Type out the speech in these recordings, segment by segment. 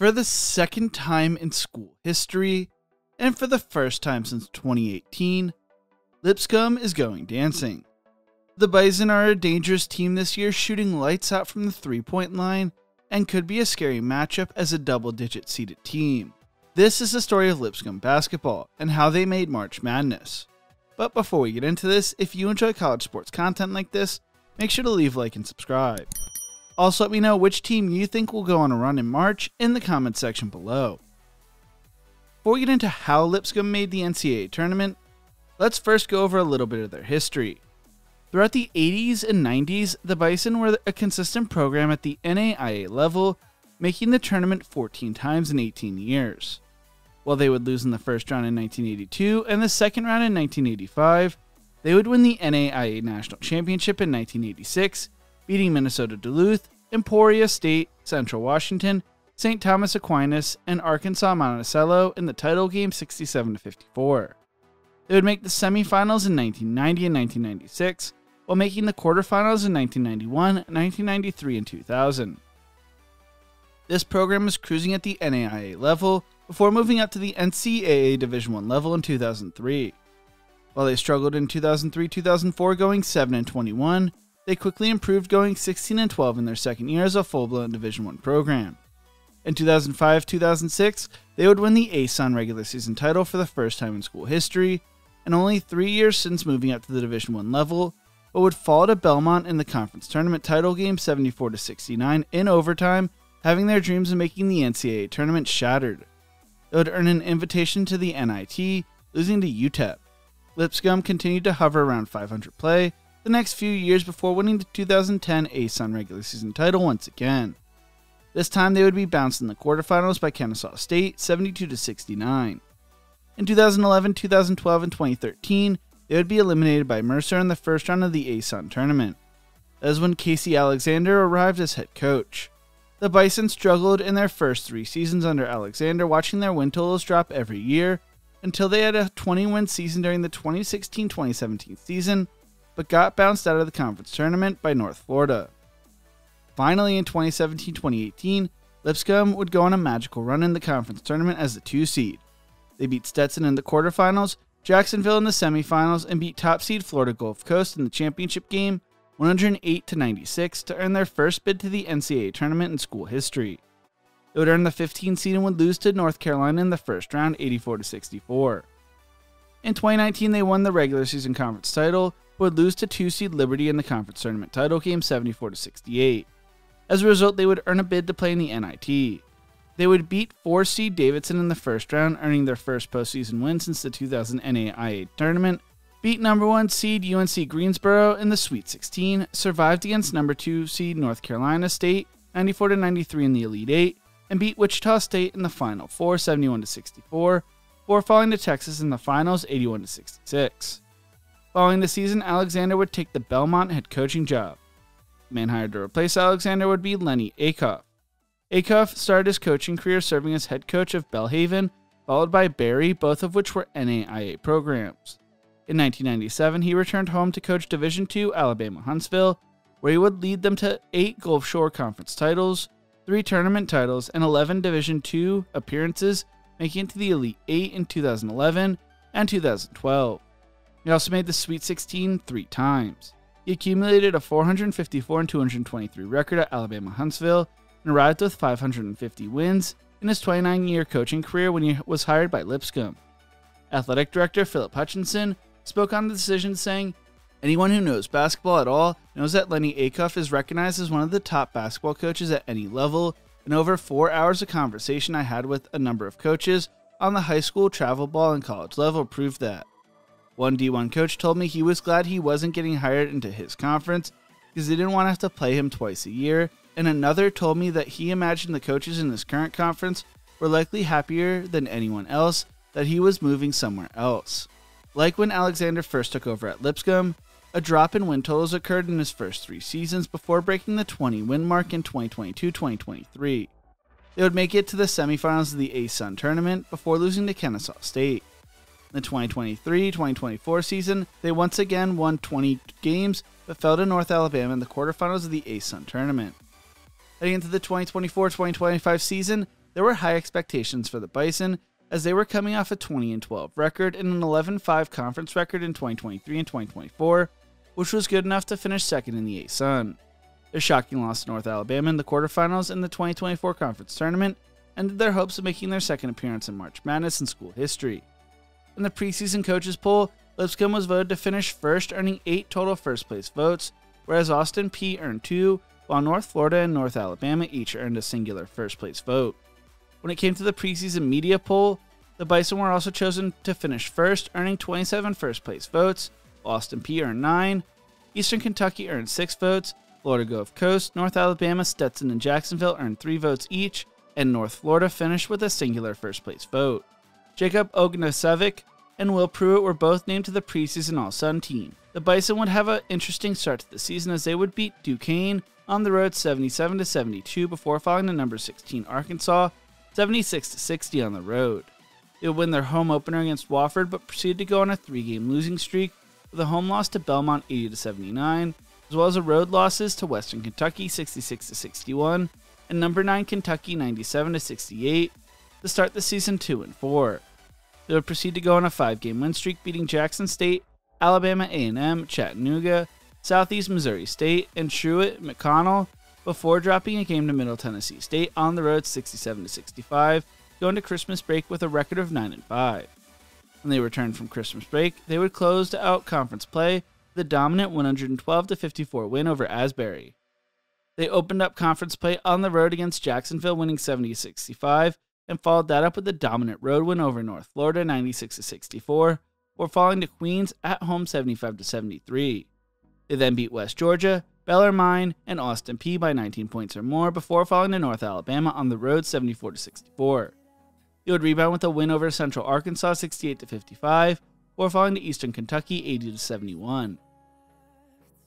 For the second time in school history, and for the first time since 2018, Lipscomb is going dancing. The Bison are a dangerous team this year, shooting lights out from the three-point line, and could be a scary matchup as a double-digit seeded team. This is the story of Lipscomb basketball, and how they made March Madness. But before we get into this, if you enjoy college sports content like this, make sure to leave a like and subscribe. Also, let me know which team you think will go on a run in March in the comments section below. Before we get into how Lipscomb made the NCAA tournament, let's first go over a little bit of their history. Throughout the 80s and 90s, the Bison were a consistent program at the NAIA level, making the tournament 14 times in 18 years. While they would lose in the first round in 1982 and the second round in 1985, they would win the NAIA National Championship in 1986, beating Minnesota Duluth, Emporia State, Central Washington, St. Thomas Aquinas, and Arkansas Monticello in the title game 67-54. They would make the semifinals in 1990 and 1996, while making the quarterfinals in 1991, 1993, and 2000. This program was cruising at the NAIA level before moving up to the NCAA Division I level in 2003. While they struggled in 2003-2004 going 7-21, they quickly improved going 16-12 in their second year as a full-blown Division I program. In 2005-2006, they would win the ASUN regular season title for the first time in school history, and only 3 years since moving up to the Division I level, but would fall to Belmont in the conference tournament title game 74-69 in overtime, having their dreams of making the NCAA tournament shattered. They would earn an invitation to the NIT, losing to UTEP. Lipscomb continued to hover around 500 play the next few years before winning the 2010 ASUN regular season title once again. This time they would be bounced in the quarterfinals by Kennesaw State 72-69. In 2011, 2012, and 2013, they would be eliminated by Mercer in the first round of the ASUN tournament. That is when Casey Alexander arrived as head coach. The Bison struggled in their first 3 seasons under Alexander, watching their win totals drop every year, until they had a 20-win season during the 2016-2017 season, but got bounced out of the conference tournament by North Florida. Finally, in 2017-2018, Lipscomb would go on a magical run in the conference tournament as the 2 seed. They beat Stetson in the quarterfinals, Jacksonville in the semifinals, and beat top seed Florida Gulf Coast in the championship game 108-96 to earn their first bid to the NCAA tournament in school history. They would earn the 15 seed and would lose to North Carolina in the first round 84-64. In 2019, they won the regular season conference title, but would lose to 2 seed Liberty in the conference tournament title game 74-68. As a result, they would earn a bid to play in the NIT. They would beat 4 seed Davidson in the first round, earning their first postseason win since the 2000 NAIA tournament, beat number 1 seed UNC Greensboro in the Sweet 16, survived against number 2 seed North Carolina State 94-93 in the Elite 8, and beat Wichita State in the Final Four 71-64, before falling to Texas in the finals 81-66. Following the season, Alexander would take the Belmont head coaching job. The man hired to replace Alexander would be Lenny Acuff. Acuff started his coaching career serving as head coach of Belhaven, followed by Barry, both of which were NAIA programs. In 1997, he returned home to coach Division II Alabama Huntsville, where he would lead them to 8 Gulf Shore Conference titles, 3 tournament titles, and 11 Division II appearances, making it to the Elite 8 in 2011 and 2012. He also made the Sweet 16 3 times. He accumulated a 454 and 223 record at Alabama Huntsville and arrived with 550 wins in his 29-year coaching career when he was hired by Lipscomb. Athletic Director Philip Hutchinson spoke on the decision, saying, "Anyone who knows basketball at all knows that Lenny Acuff is recognized as one of the top basketball coaches at any level, and over 4 hours of conversation I had with a number of coaches on the high school, travel ball, and college level proved that. One D1 coach told me he was glad he wasn't getting hired into his conference because they didn't want to have to play him twice a year, and another told me that he imagined the coaches in his current conference were likely happier than anyone else that he was moving somewhere else." Like when Alexander first took over at Lipscomb, a drop in win totals occurred in his first 3 seasons before breaking the 20-win mark in 2022-2023. They would make it to the semifinals of the ASUN tournament before losing to Kennesaw State. In the 2023-2024 season, they once again won 20 games, but fell to North Alabama in the quarterfinals of the ASUN tournament. Heading into the 2024-2025 season, there were high expectations for the Bison as they were coming off a 20-12 record and an 11-5 conference record in 2023 and 2024, which was good enough to finish second in the ASUN. Their shocking loss to North Alabama in the quarterfinals in the 2024 conference tournament ended their hopes of making their second appearance in March Madness in school history. In the preseason coaches poll, Lipscomb was voted to finish first, earning 8 total first-place votes, whereas Austin Peay earned 2, while North Florida and North Alabama each earned a singular first-place vote. When it came to the preseason media poll, the Bison were also chosen to finish first, earning 27 first-place votes, while Austin Peay earned 9, Eastern Kentucky earned 6 votes, Florida Gulf Coast, North Alabama, Stetson, and Jacksonville earned 3 votes each, and North Florida finished with a singular first-place vote. Jacob Ognasevic and Will Pruitt were both named to the preseason All-Sun team. The Bison would have an interesting start to the season as they would beat Duquesne on the road 77-72 before falling to number 16 Arkansas 76-60 on the road. They would win their home opener against Wofford but proceeded to go on a 3-game losing streak with a home loss to Belmont 80-79, as well as a road losses to Western Kentucky 66-61 and number 9 Kentucky 97-68 to start the season 2-4. They would proceed to go on a 5-game win streak, beating Jackson State, Alabama A&M, Chattanooga, Southeast Missouri State, and Truett-McConnell before dropping a game to Middle Tennessee State on the road 67-65, going to Christmas break with a record of 9-5. When they returned from Christmas break, they would close out conference play with a dominant 112-54 win over Asbury. They opened up conference play on the road against Jacksonville, winning 70-65, and followed that up with a dominant road win over North Florida 96-64, before falling to Queens at home 75-73. They then beat West Georgia, Bellarmine, and Austin Peay by 19 points or more before falling to North Alabama on the road 74-64. They would rebound with a win over Central Arkansas 68-55, before falling to Eastern Kentucky 80-71.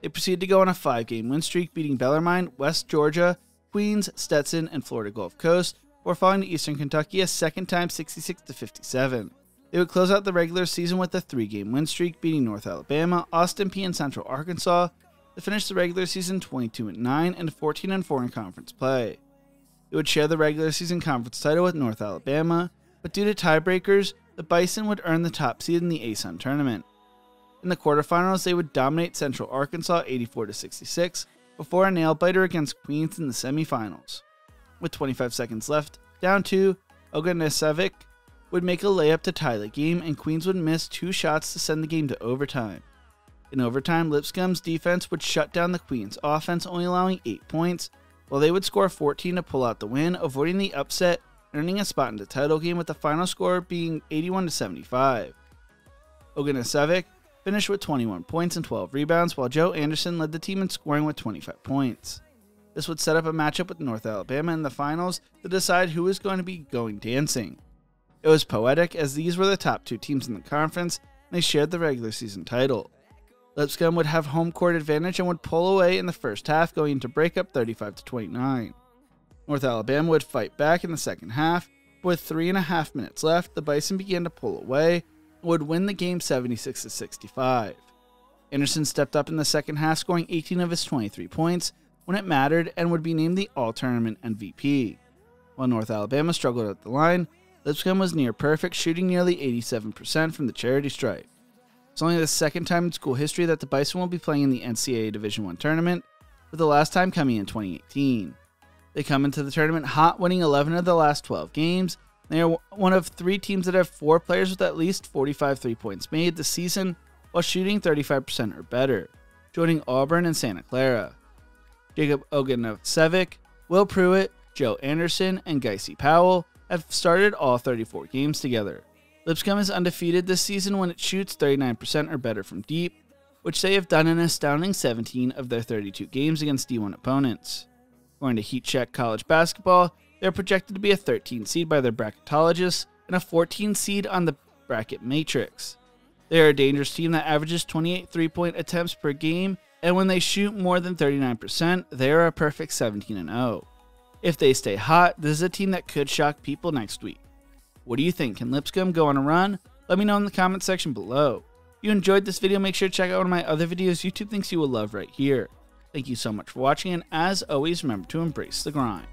They proceeded to go on a 5-game win streak, beating Bellarmine, West Georgia, Queens, Stetson, and Florida Gulf Coast, before falling to Eastern Kentucky a second time 66-57. They would close out the regular season with a 3-game win streak, beating North Alabama, Austin Peay, and Central Arkansas to finish the regular season 22-9 and 14-4 in conference play. They would share the regular season conference title with North Alabama, but due to tiebreakers, the Bison would earn the top seed in the ASUN tournament. In the quarterfinals, they would dominate Central Arkansas 84-66 before a nail-biter against Queens in the semifinals. With 25 seconds left, down 2, Ognasevic would make a layup to tie the game, and Queens would miss 2 shots to send the game to overtime. In overtime, Lipscomb's defense would shut down the Queens offense, only allowing 8 points, while they would score 14 to pull out the win, avoiding the upset, earning a spot in the title game with the final score being 81-75. Ognasevic finished with 21 points and 12 rebounds, while Joe Anderson led the team in scoring with 25 points. This would set up a matchup with North Alabama in the finals to decide who was going to be going dancing. It was poetic as these were the top 2 teams in the conference and they shared the regular season title. Lipscomb would have home court advantage and would pull away in the first half, going into breakup 35-29. North Alabama would fight back in the second half, but with 3.5 minutes left, the Bison began to pull away and would win the game 76-65. Anderson stepped up in the second half, scoring 18 of his 23 points when it mattered and would be named the All-Tournament MVP. While North Alabama struggled at the line, Lipscomb was near perfect, shooting nearly 87% from the charity stripe. It's only the second time in school history that the Bison will be playing in the NCAA Division I tournament, with the last time coming in 2018. They come into the tournament hot, winning 11 of the last 12 games. They are one of 3 teams that have 4 players with at least 45 3-points made this season, while shooting 35% or better, joining Auburn and Santa Clara. Jacob Ognasevic, Will Pruitt, Joe Anderson, and Geisy Powell have started all 34 games together. Lipscomb is undefeated this season when it shoots 39% or better from deep, which they have done in an astounding 17 of their 32 games against D1 opponents. According to Heat Check College Basketball, they are projected to be a 13 seed by their bracketologists and a 14 seed on the bracket matrix. They are a dangerous team that averages 28 3-point attempts per game, and when they shoot more than 39%, they are a perfect 17-0. If they stay hot, this is a team that could shock people next week. What do you think? Can Lipscomb go on a run? Let me know in the comment section below. If you enjoyed this video, make sure to check out one of my other videos YouTube thinks you will love right here. Thank you so much for watching, and as always, remember to embrace the grind.